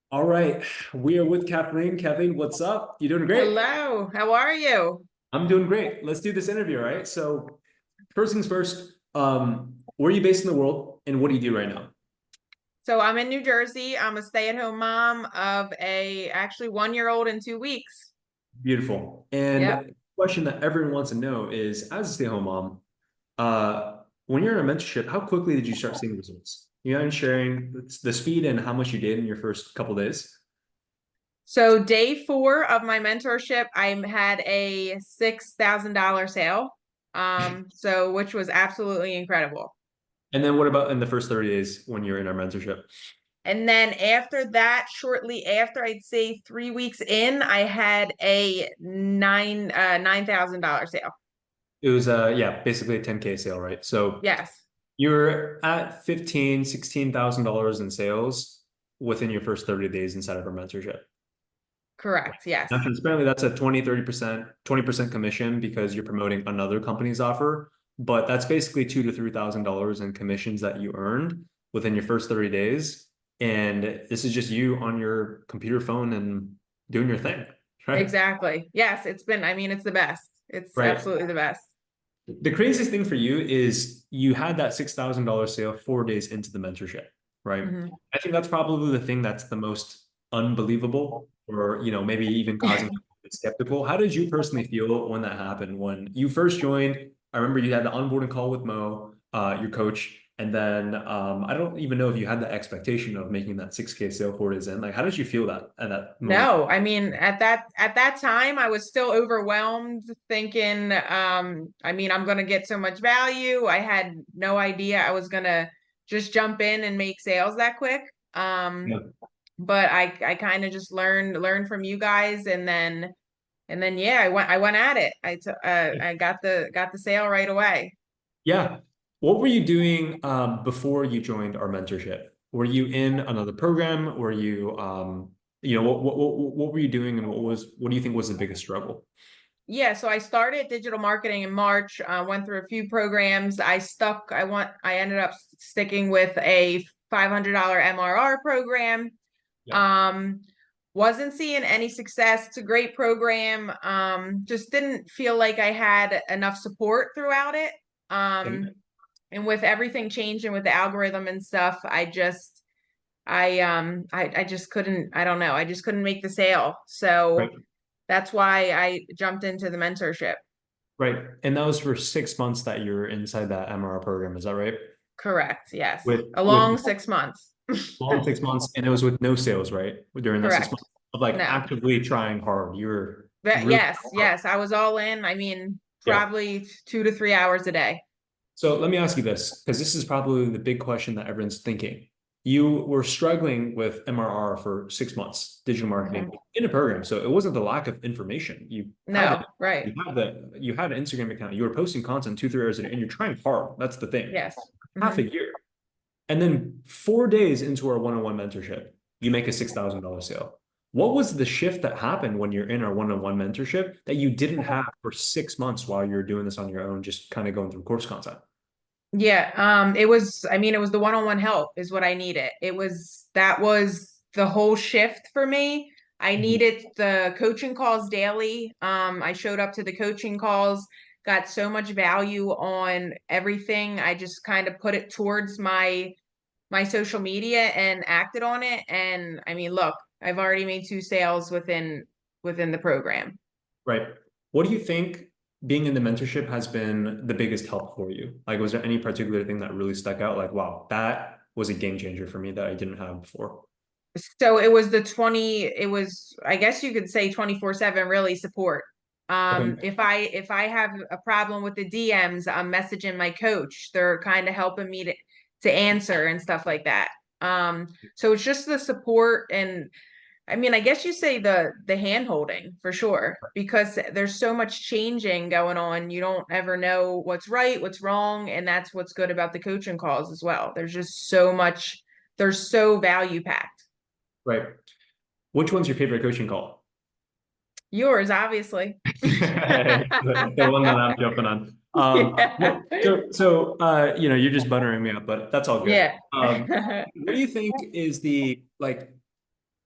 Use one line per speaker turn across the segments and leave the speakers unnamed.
All right, we are with Kathleen. Kathleen, what's up? You doing great?
Hello, how are you?
I'm doing great. Let's do this interview, all right? So, first things first, where are you based in the world and what do you do right now?
So I'm in New Jersey. I'm a stay-at-home mom of a actually 1-year-old in 2 weeks.
Beautiful. And
Yep.
the question that everyone wants to know is, as a stay-at-home mom, when you're in a mentorship, how quickly did you start seeing results? You know, sharing the speed and how much you did in your first couple days.
So day 4 of my mentorship, I had a $6,000 sale. So which was absolutely incredible.
And then what about in the first 30 days when you're in our mentorship?
And then after that, shortly after, I'd say 3 weeks in, I had a $9,000 sale.
It was yeah, basically a 10K sale, right? So
Yes,
you're at 15, $16,000 in sales within your first 30 days inside of our mentorship.
correct. Yes.
Now, transparently, that's a 20, 30%, 20% commission because you're promoting another company's offer. But that's basically two to $3,000 in commissions that you earned within your first 30 days. And this is just you on your computer phone and doing your thing, right?
Exactly. Yes, I mean, it's the best. It's
Right.
absolutely the best.
The craziest thing for you is you had that $6,000 sale 4 days into the mentorship, right?
Mhm.
I think that's probably the thing that's the most unbelievable, or maybe even causing you to be skeptical. How did you personally feel when that happened? When you first joined, I remember you had the onboarding call with Mo, your coach, and then I don't even know if you had the expectation of making that 6K sale 4 days in. Like, how did you feel that at that moment?
No, I mean, at that time I was still overwhelmed thinking, I mean, I'm gonna get so much value. I had no idea I was gonna just jump in and make sales that quick.
Yeah.
But I kind of just learned from you guys, and then yeah, I went at it. I got the sale right away.
Yeah. What were you doing before you joined our mentorship? Were you in another program? Were you what were you doing and what do you think was the biggest struggle?
Yeah, so I started digital marketing in March, went through a few programs. I ended up sticking with a $500 MRR program.
Yeah.
Um, wasn't seeing any success. It's a great program. Just didn't feel like I had enough support throughout it. Um,
Okay.
and with everything changing with the algorithm and stuff, I just couldn't, I don't know, I just couldn't make the sale.
Right.
So that's why I jumped into the mentorship.
Right. And that was for 6 months that you're inside that MRR program. Is that right?
Correct. Yes. A
With
long 6 months.
long 6 months, and it was with no sales, right? During that six
Correct.
months of like
No.
actively trying hard. You were
But
really
yes,
hard.
yes, I was all in. I mean,
Yeah.
probably 2 to 3 hours a day.
So let me ask you this, because this is probably the big question that everyone's thinking. You were struggling with MRR for 6 months, digital marketing
Mhm.
in a program. So it wasn't the lack of information.
No, right.
You had an Instagram account. You were posting content 2, 3 hours a day, and you're trying hard. That's the thing.
Yes.
Half a
Hmm.
year. And then 4 days into our one-on-one mentorship, you make a $6,000 sale. What was the shift that happened when you're in our one-on-one mentorship that you didn't have for 6 months while you're doing this on your own, just kind of going through course content?
Yeah, I mean, it was the one-on-one help is what I needed. That was the whole shift for me. I
Mhm.
needed the coaching calls daily. I showed up to the coaching calls, got so much value on everything. I just kind of put it towards my social media and acted on it. And I mean, look, I've already made 2 sales within the program.
Right. What do you think being in the mentorship has been the biggest help for you? Like, was there any particular thing that really stuck out? Like, wow, that was a game changer for me that I didn't have before.
So it was, I guess you could say 24/7 really support.
Okay.
If I have a problem with the DMs, I'm messaging my coach. They're kind of helping me to answer and stuff like that. So it's just the support, and I mean, I guess you say the hand holding for sure, because there's so much changing going on. You don't ever know what's right, what's wrong, and that's what's good about the coaching calls as well. There's just so much, they're so value packed.
Right. Which one's your favorite coaching call?
Yours, obviously.
The one that I'm jumping on.
Yeah.
You're just buttering me up, but that's all good.
Yeah.
What do you think is the like?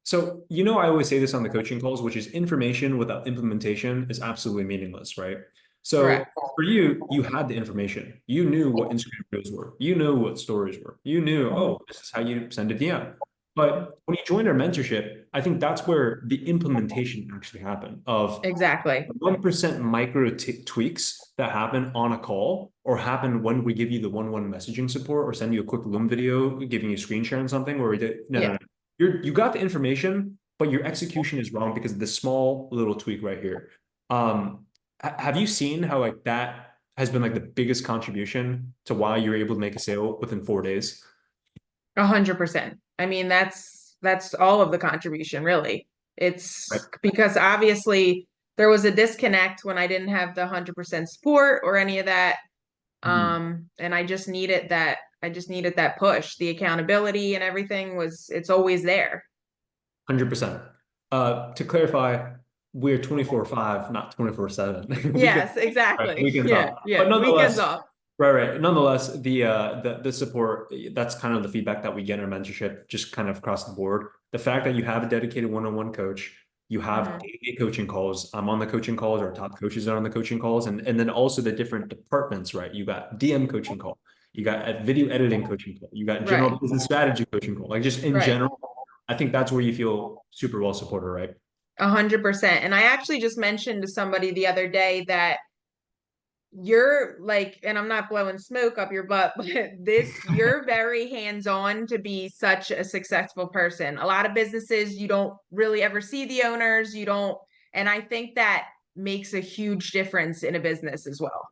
So, you know, I always say this on the coaching calls, which is information without implementation is absolutely meaningless, right? So
Correct.
for you, you had the information. You knew what Instagram reels were. You knew what stories were. You knew, oh, this is how you send a DM. But when you joined our mentorship, I think that's where the implementation actually happened of
Exactly.
1% micro tweaks that happen on a call or happen when we give you the one-on-one messaging support or send you a quick Loom video giving you screen share and something where we did, no.
Yeah.
You got the information, but your execution is wrong because of this small little tweak right here. Have you seen how like that has been like the biggest contribution to why you're able to make a sale within 4 days?
100%. I mean, that's all of the contribution, really.
Right.
It's because obviously there was a disconnect when I didn't have the 100% support or any of that.
Mhm.
And I just needed that push. The accountability and everything it's always there.
100%. To clarify, we're 24/5, not 24/7.
Yes,
Right,
exactly.
weekends
Yeah,
off.
yeah.
But
Weekends
nonetheless,
off.
right. Nonetheless, the support, that's kind of the feedback that we get in our mentorship, just kind of across the board. The fact that you have a dedicated one-on-one coach, you have
Hmm.
daily coaching calls. I'm on the coaching calls, our top coaches are on the coaching calls, and then also the different departments, right? You got DM coaching call, you got a video editing coaching call, you got
Right,
general business strategy coaching call, like just in
right.
general. I think that's where you feel super well supported, right?
100%. And I actually just mentioned to somebody the other day that you're like, and I'm not blowing smoke up your butt, but you're very hands-on to be such a successful person. A lot of businesses, you don't really ever see the owners, you don't, and I think that makes a huge difference in a business as well.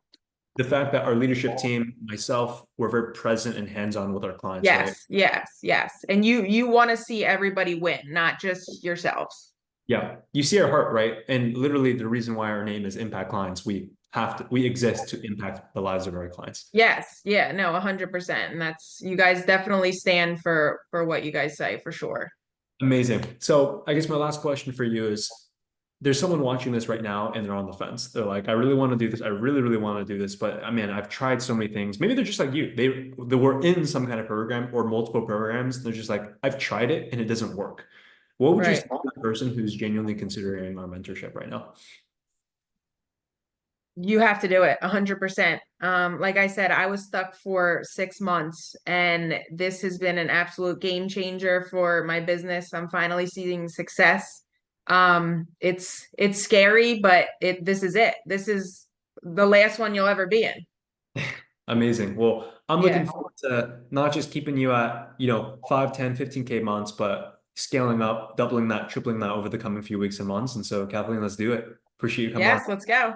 The fact that our leadership team, myself, we're very present and hands-on with our clients, right?
Yes, yes, yes. And you want to see everybody win, not just yourselves.
Yeah. You see our heart, right? And literally the reason why our name is Impact Clients, we exist to impact the lives of our clients.
Yes, yeah, no, 100%. And that's you guys definitely stand for what you guys say for sure.
Amazing. So I guess my last question for you is, there's someone watching this right now and they're on the fence. They're like, I really want to do this. I really, really want to do this. But I mean, I've tried so many things. Maybe they're just like you. They were in some kind of program or multiple programs. They're just like, I've tried it and it doesn't work. What would you say
Right.
to the person who's genuinely considering our mentorship right now?
You have to do it 100%. Like I said, I was stuck for 6 months and this has been an absolute game changer for my business. I'm finally seeing success. It's scary, but this is it. This is the last one you'll ever be in.
Amazing. Well, I'm looking
Yeah.
forward to not just keeping you at, 5, 10, 15K months, but scaling up, doubling that, tripling that over the coming few weeks and months. And so, Kathleen, let's do it. Appreciate you coming on.
Yes, let's go.